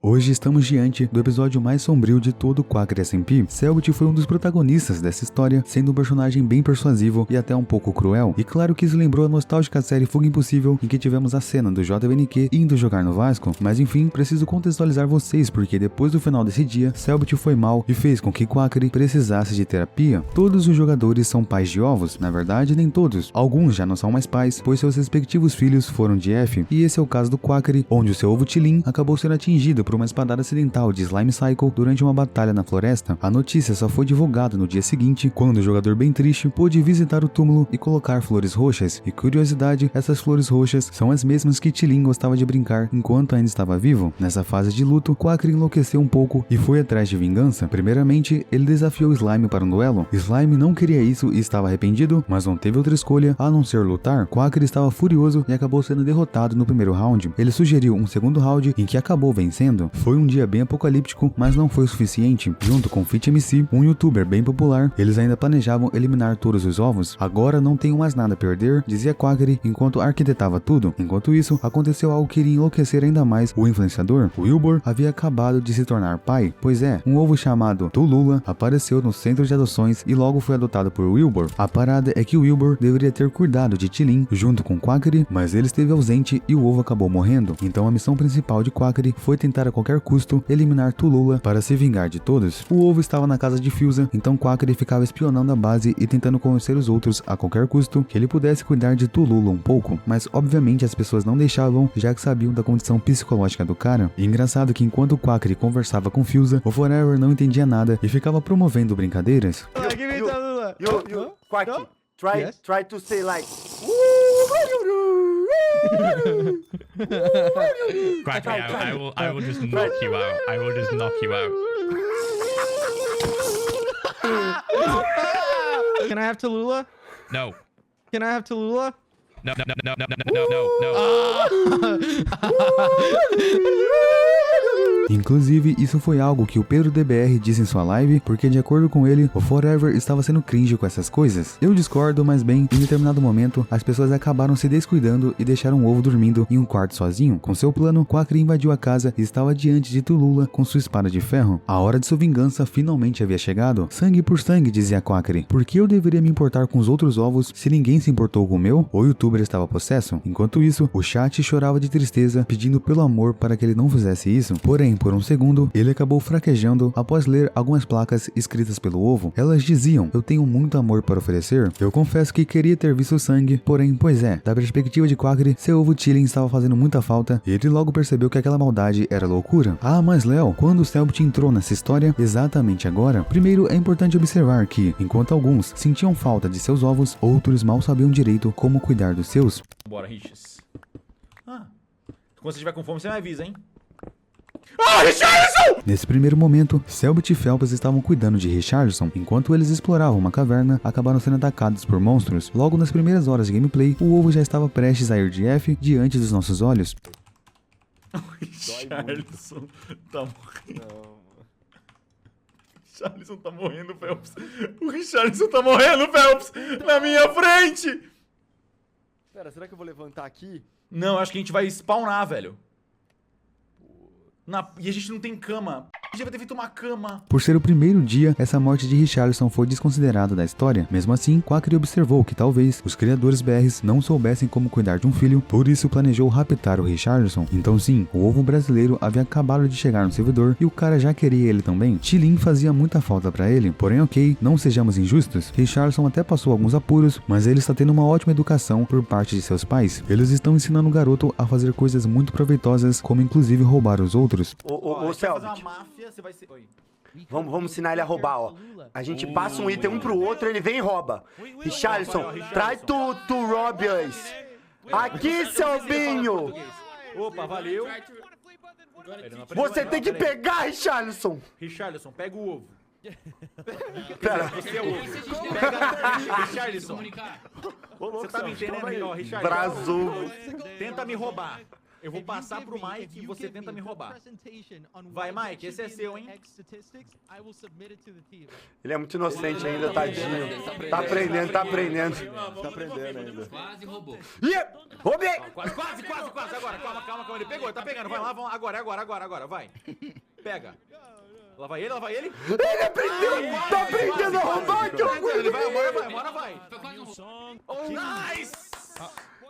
Hoje estamos diante do episódio mais sombrio de todo o Quacker SMP. Cellbit foi um dos protagonistas dessa história, sendo um personagem bem persuasivo e até um pouco cruel. E claro que isso lembrou a nostálgica série Fuga Impossível, em que tivemos a cena do JVNQ indo jogar no Vasco. Mas enfim, preciso contextualizar vocês, porque depois do final desse dia, Cellbit foi mal e fez com que Quacker precisasse de terapia. Todos os jogadores são pais de ovos, na verdade nem todos. Alguns já não são mais pais, pois seus respectivos filhos foram de F. E esse é o caso do Quacker, onde o seu ovo Tilin acabou sendo atingido por uma espadada acidental de Slime Cycle durante uma batalha na floresta. A notícia só foi divulgada no dia seguinte, quando o jogador bem triste pôde visitar o túmulo e colocar flores roxas. E curiosidade, essas flores roxas são as mesmas que Tilin gostava de brincar enquanto ainda estava vivo. Nessa fase de luto, Quacker enlouqueceu um pouco e foi atrás de vingança. Primeiramente, ele desafiou Slime para um duelo. Slime não queria isso e estava arrependido, mas não teve outra escolha a não ser lutar. Quacker estava furioso e acabou sendo derrotado no primeiro round. Ele sugeriu um segundo round em que acabou vencendo. Foi um dia bem apocalíptico, mas não foi o suficiente. Junto com Fit MC, um youtuber bem popular, eles ainda planejavam eliminar todos os ovos. Agora não tenho mais nada a perder, dizia Quacker enquanto arquitetava tudo. Enquanto isso, aconteceu algo que iria enlouquecer ainda mais o influenciador. Wilbur havia acabado de se tornar pai. Pois é, um ovo chamado Tulula apareceu no centro de adoções e logo foi adotado por Wilbur. A parada é que Wilbur deveria ter cuidado de Tilin junto com Quacker, mas ele esteve ausente e o ovo acabou morrendo. Então a missão principal de Quacker foi tentar a qualquer custo eliminar Tulula para se vingar de todos. O ovo estava na casa de Fusa, então Quacker ficava espionando a base e tentando convencer os outros a qualquer custo que ele pudesse cuidar de Tulula um pouco, mas obviamente as pessoas não deixavam, já que sabiam da condição psicológica do cara. E engraçado que enquanto o Quacker conversava com Fusa, o Forever não entendia nada e ficava promovendo brincadeiras. Quack, try to say like. Quack, I will just knock you out. I will just knock you out. Can I have Tallulah? No. Can I have Tallulah? No. Inclusive, isso foi algo que o Pedro DBR disse em sua live, porque de acordo com ele, o Forever estava sendo cringe com essas coisas. Eu discordo, mas bem, em determinado momento, as pessoas acabaram se descuidando e deixaram o ovo dormindo em um quarto sozinho. Com seu plano, Quacker invadiu a casa e estava diante de Tulula com sua espada de ferro. A hora de sua vingança finalmente havia chegado. Sangue por sangue, dizia Quacker. Por que eu deveria me importar com os outros ovos se ninguém se importou com o meu? O youtuber estava possesso. Enquanto isso, o chat chorava de tristeza, pedindo pelo amor para que ele não fizesse isso. Porém, por um segundo, ele acabou fraquejando após ler algumas placas escritas pelo ovo. Elas diziam: eu tenho muito amor para oferecer. Eu confesso que queria ter visto o sangue, porém, pois é, da perspectiva de Quacker, seu ovo Tilin estava fazendo muita falta e ele logo percebeu que aquela maldade era loucura. Ah, mas Léo, quando o Cellbit entrou nessa história, exatamente agora? Primeiro, é importante observar que, enquanto alguns sentiam falta de seus ovos, outros mal sabiam direito como cuidar dos seus. Bora, Richas. Quando você estiver com fome, você me avisa, hein? Ah, Richardson! Nesse primeiro momento, Cellbit e Phelps estavam cuidando de Richardson. Enquanto eles exploravam uma caverna, acabaram sendo atacados por monstros. Logo nas primeiras horas de gameplay, o ovo já estava prestes a ir de F diante dos nossos olhos. O Richardson tá morrendo. O Richardson tá morrendo, Phelps. O Richardson tá morrendo, Phelps! Na minha frente! Pera, será que eu vou levantar aqui? Não, acho que a gente vai spawnar, velho. E a gente não tem cama. A gente vai ter feito uma cama. Por ser o primeiro dia, essa morte de Richardson foi desconsiderada da história. Mesmo assim, Quacker observou que talvez os criadores BRs não soubessem como cuidar de um filho, por isso planejou raptar o Richardson. Então sim, o ovo brasileiro havia acabado de chegar no servidor e o cara já queria ele também. Tilin fazia muita falta pra ele, porém ok, não sejamos injustos. Richardson até passou alguns apuros, mas ele está tendo uma ótima educação por parte de seus pais. Eles estão ensinando o garoto a fazer coisas muito proveitosas, como inclusive roubar os outros. Ô, Cellbit, você vai ser... Oi. vamos ensinar ele a roubar, ó. A gente passa um item um pro outro, ele vem e rouba. Richardson, try to rob us. Aqui, Selbinho! Opa, valeu. Você tem que pegar, Richardson! Richardson, pega o ovo. Pera. Você é o ovo. Pega... Richardson. Você tá me entendendo aí, ó, Richardson? Brazulo. Tenta me roubar. Eu vou passar pro Mike e você tenta me roubar. Vai, Mike, esse é seu, hein? Ele é muito inocente ainda, tadinho. Tá aprendendo, tá aprendendo. Tá aprendendo ainda. Quase roubou. Ih, roubei! Quase. Agora, calma. Ele pegou, tá pegando. Vai lá, vamos. Agora, vai. Pega. Lá vai ele. Ele aprendeu! Tá aprendendo a roubar, que orgulho! Ele vai, agora vai. Foi quase um roubou. Nice!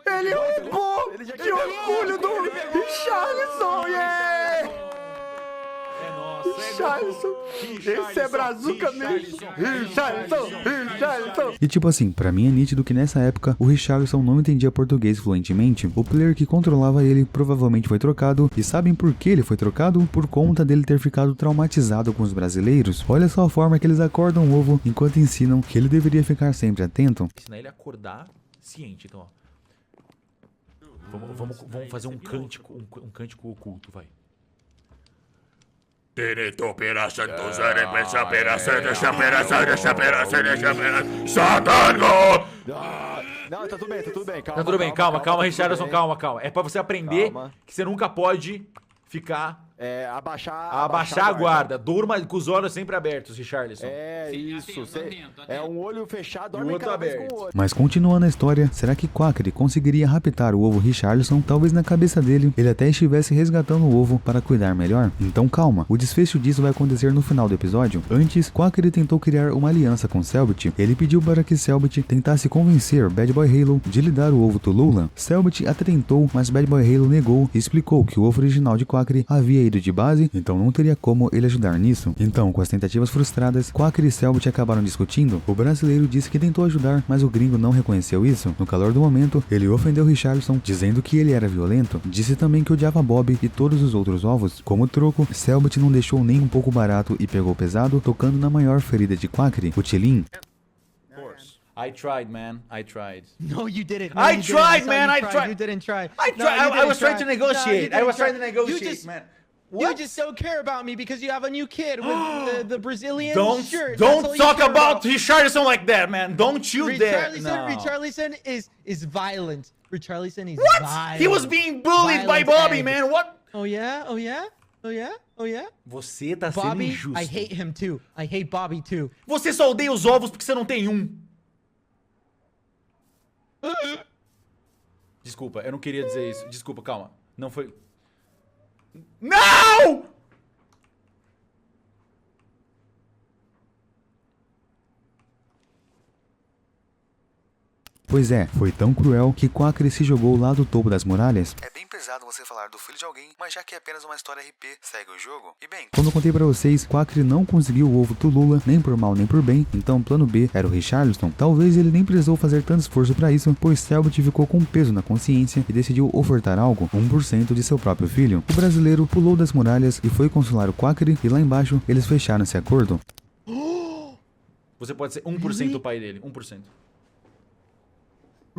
Ele roubou! Que orgulho do Richarlison, yeah! É nosso. Richarlison! Esse é brazuca mesmo! Richarlison! E tipo assim, pra mim é nítido que nessa época o Richarlison não entendia português fluentemente. O player que controlava ele provavelmente foi trocado. E sabem por que ele foi trocado? Por conta dele ter ficado traumatizado com os brasileiros. Olha só a forma que eles acordam o ovo enquanto ensinam que ele deveria ficar sempre atento. Ensinar ele a acordar ciente, então, ó. Vamos fazer um cântico oculto, vai. Não, tá tudo bem. Tá tudo bem, calma, Richarlison, calma. É pra você aprender que você nunca pode ficar... abaixar a guarda. Durma com os olhos sempre abertos, Richarlison. É isso. Atento. É um olho fechado, E o dorme outro cada vez aberto. com o outro. Mas continuando a história, será que Quackery conseguiria raptar o ovo Richarlison? Talvez na cabeça dele ele até estivesse resgatando o ovo para cuidar melhor. Então calma, o desfecho disso vai acontecer no final do episódio. Antes, Quackery tentou criar uma aliança com Selbit. Ele pediu para que Selbit tentasse convencer Bad Boy Halo de lhe dar o ovo Tulula. Selbit até tentou, mas Bad Boy Halo negou e explicou que o ovo original de Quackery havia ido de base, então não teria como ele ajudar nisso. Então, com as tentativas frustradas, Quackery e Selbit acabaram discutindo. O brasileiro disse que tentou ajudar, mas o gringo não reconheceu isso. No calor do momento, ele ofendeu Richarlison, dizendo que ele era violento. Disse também que odiava Bob e todos os outros ovos. Como troco, Selbit não deixou nem um pouco barato e pegou pesado, tocando na maior ferida de Quackery, o Tilin. I tried, man. I tried. No, you didn't. I you didn't. tried, saw man, you I tried. tried. You didn't try. I No, tried. you I didn't was trying try. to negotiate. No, I you was trying to didn't try. negotiate, man. You just don't care about me because you have a new kid with the Brazilian shirt. That's all Don't you talk care about Richarlison like that, man. Don't you dare. Richarlison is violent. Richarlison is What? violent. He was being bullied by Violent Bobby, egg. man. What? Oh yeah? Você tá sendo Bobby, injusto. I hate him too. I hate Bobby too. Você só odeia os ovos porque você não tem um. Desculpa, eu não queria dizer isso. Desculpa, calma. Não foi... Não! Pois é, foi tão cruel que Quackery se jogou lá do topo das muralhas. É bem pesado você falar do filho de alguém, mas já que é apenas uma história RP, segue o jogo. E bem, Como eu contei pra vocês, Quackery não conseguiu o ovo Tulula, nem por mal nem por bem, então plano B era o Richarlison. Talvez ele nem precisou fazer tanto esforço pra isso, pois Selbit ficou com peso na consciência e decidiu ofertar algo, 1% de seu próprio filho. O brasileiro pulou das muralhas e foi consolar o Quackery, e lá embaixo eles fecharam esse acordo. Você pode ser 1% o pai dele. 1%.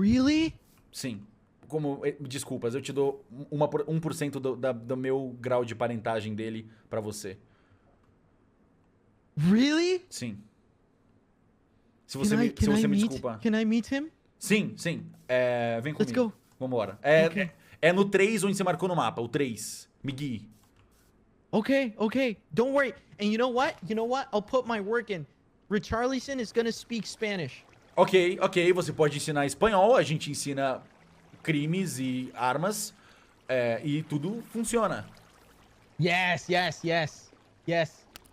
Really? Sim. Como... Desculpas, eu te dou 1% do meu grau de parentagem dele pra você. Really? Sim. Se você me desculpa. Can I meet him? Sim. Vem comigo. Let's go. Vambora. Okay. É no 3 onde você marcou no mapa. O 3. Me guie. Okay. Don't worry. And you know what? I'll put my work in. Richarlison is gonna speak Spanish. Ok. Você pode ensinar espanhol. A gente ensina crimes e armas. E tudo funciona. Yes.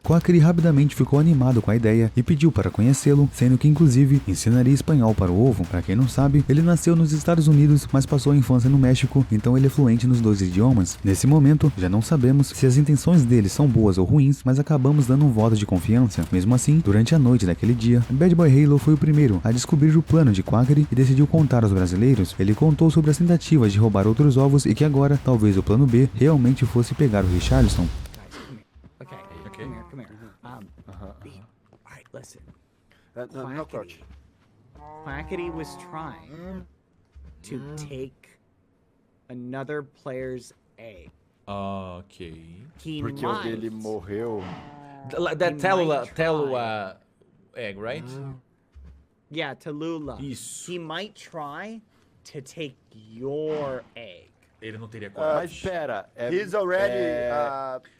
Quackery rapidamente ficou animado com a ideia e pediu para conhecê-lo, sendo que inclusive ensinaria espanhol para o ovo. Para quem não sabe, ele nasceu nos Estados Unidos, mas passou a infância no México, então ele é fluente nos dois idiomas. Nesse momento, já não sabemos se as intenções dele são boas ou ruins, mas acabamos dando um voto de confiança. Mesmo assim, durante a noite daquele dia, Bad Boy Halo foi o primeiro a descobrir o plano de Quackery e decidiu contar aos brasileiros. Ele contou sobre as tentativas de roubar outros ovos e que agora, talvez o plano B realmente fosse pegar o Richarlison. Come here. All right, listen. No crouch. Quackity was trying to take another player's egg. Ok. He Porque o dele might. morreu. That might Telula egg, right? Yeah, Tallulah. Isso. He might try to take your egg. Ele não teria coragem. Mas pera, He's already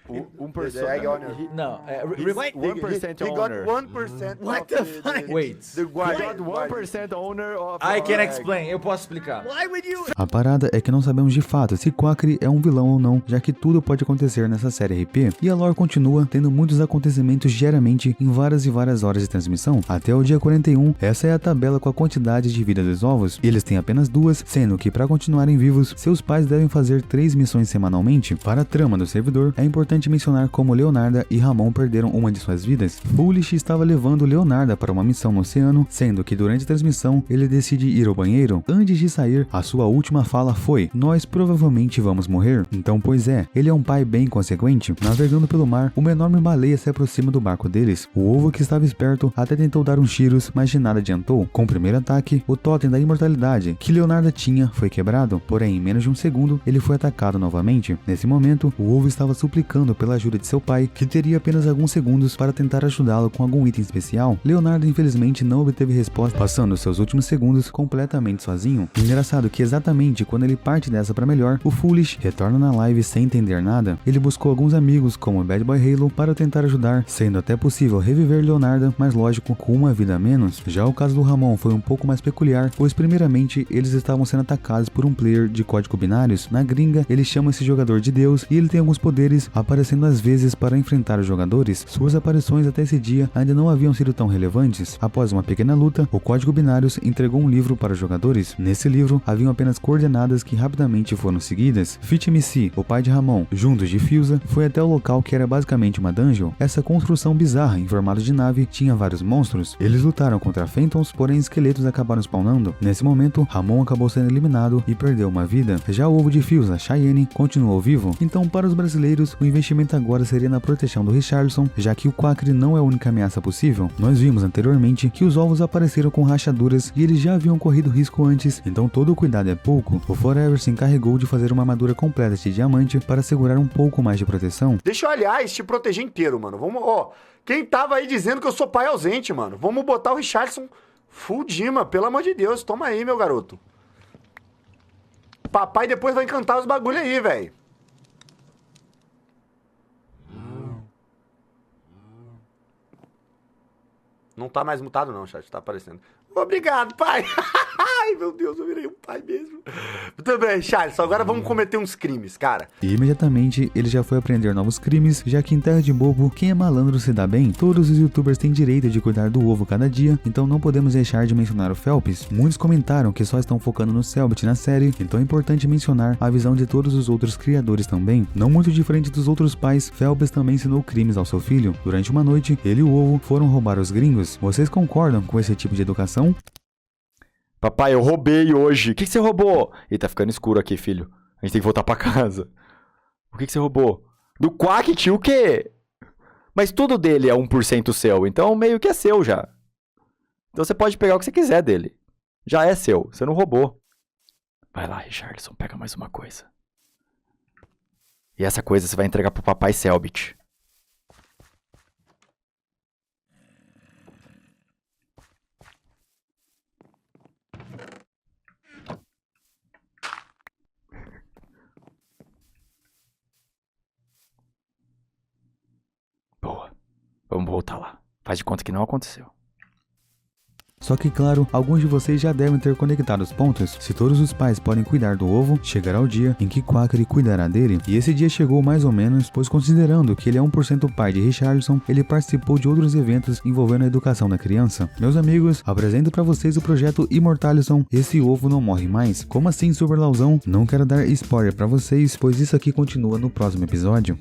1%. the egg owner. Não, He's 1% He got owner. 1% What of the fuck? Wait. The He guardian. got 1% owner of I can egg. explain, eu posso explicar. Why would you? A parada é que não sabemos de fato se Quackery é um vilão ou não, já que tudo pode acontecer nessa série RP, e a lore continua tendo muitos acontecimentos diariamente em várias e várias horas de transmissão. Até o dia 41, essa é a tabela com a quantidade de vida dos ovos, e eles têm apenas 2, sendo que para continuarem vivos, seus pais devem fazer 3 missões semanalmente. Para a trama do servidor, é importante mencionar como Leonarda e Ramon perderam uma de suas vidas. Foolish estava levando Leonarda para uma missão no oceano, sendo que durante a transmissão, ele decide ir ao banheiro. Antes de sair, a sua última fala foi: "Nós provavelmente vamos morrer." Então, pois é, ele é um pai bem consequente. Navegando pelo mar, uma enorme baleia se aproxima do barco deles. O ovo, que estava esperto, até tentou dar uns tiros, mas de nada adiantou. Com o primeiro ataque, o totem da imortalidade que Leonarda tinha foi quebrado, porém em menos de um segundo ele foi atacado novamente. Nesse momento, o ovo estava suplicando pela ajuda de seu pai, que teria apenas alguns segundos para tentar ajudá-lo com algum item especial. Leonardo infelizmente não obteve resposta, passando seus últimos segundos completamente sozinho. Engraçado que exatamente quando ele parte dessa para melhor, o Foolish retorna na live sem entender nada. Ele buscou alguns amigos como o Bad Boy Halo para tentar ajudar, sendo até possível reviver Leonardo, mas lógico, com uma vida a menos. Já o caso do Ramon foi um pouco mais peculiar, pois primeiramente eles estavam sendo atacados por um player de código binários. Na gringa, eles chamam esse jogador de Deus e ele tem alguns poderes, aparecendo às vezes para enfrentar os jogadores. Suas aparições até esse dia ainda não haviam sido tão relevantes. Após uma pequena luta, o código binários entregou um livro para os jogadores. Nesse livro, haviam apenas coordenadas que rapidamente foram seguidas. Fit MC, o pai de Ramon, juntos de Fusa, foi até o local que era basicamente uma dungeon. Essa construção bizarra em formato de nave tinha vários monstros. Eles lutaram contra Phantoms, porém esqueletos acabaram spawnando. Nesse momento, Ramon acabou sendo eliminado e perdeu uma vida. Já o ovo de Fusa, Cheyenne, continuou vivo. Então, para os brasileiros, o investimento agora seria na proteção do Richarlison, já que o Quackery não é a única ameaça possível. Nós vimos anteriormente que os ovos apareceram com rachaduras e eles já haviam corrido risco antes, então todo o cuidado é pouco. O Forever se encarregou de fazer uma armadura completa de diamante para segurar um pouco mais de proteção. Deixa eu, aliás, te proteger inteiro, mano. Vamos, ó. Quem tava aí dizendo que eu sou pai ausente, mano? Vamos botar o Richarlison full Dima, pelo amor de Deus. Toma aí, meu garoto. Papai depois vai encantar os bagulho aí, velho. Não tá mais mutado não, chat. Tá aparecendo. Obrigado, pai. Ai, meu Deus, eu virei um pai mesmo. Muito bem, Charles. Agora vamos cometer uns crimes, cara. E imediatamente ele já foi aprender novos crimes, já que em terra de bobo, quem é malandro se dá bem. Todos os youtubers têm direito de cuidar do ovo cada dia, então não podemos deixar de mencionar o Phelps. Muitos comentaram que só estão focando no Selbit na série, então é importante mencionar a visão de todos os outros criadores também. Não muito diferente dos outros pais, Phelps também ensinou crimes ao seu filho. Durante uma noite, ele e o ovo foram roubar os gringos. Vocês concordam com esse tipo de educação? Papai, eu roubei hoje. O que você roubou? Ih, tá ficando escuro aqui, filho. A gente tem que voltar pra casa. O que você roubou? Do Quack, tio, o quê? Mas tudo dele é 1% seu, então meio que é seu já. Então você pode pegar o que você quiser dele. Já é seu, você não roubou. Vai lá, Richardson, pega mais uma coisa. E essa coisa você vai entregar pro papai Selbit. Boa. Vamos voltar lá. Faz de conta que não aconteceu. Só que, claro, alguns de vocês já devem ter conectado os pontos. Se todos os pais podem cuidar do ovo, chegará o dia em que Quackery cuidará dele. E esse dia chegou mais ou menos, pois considerando que ele é 1% pai de Richarlison, ele participou de outros eventos envolvendo a educação da criança. Meus amigos, apresento pra vocês o projeto Immortalison. Esse ovo não morre mais. Como assim, Super Lauzão? Não quero dar spoiler pra vocês, pois isso aqui continua no próximo episódio.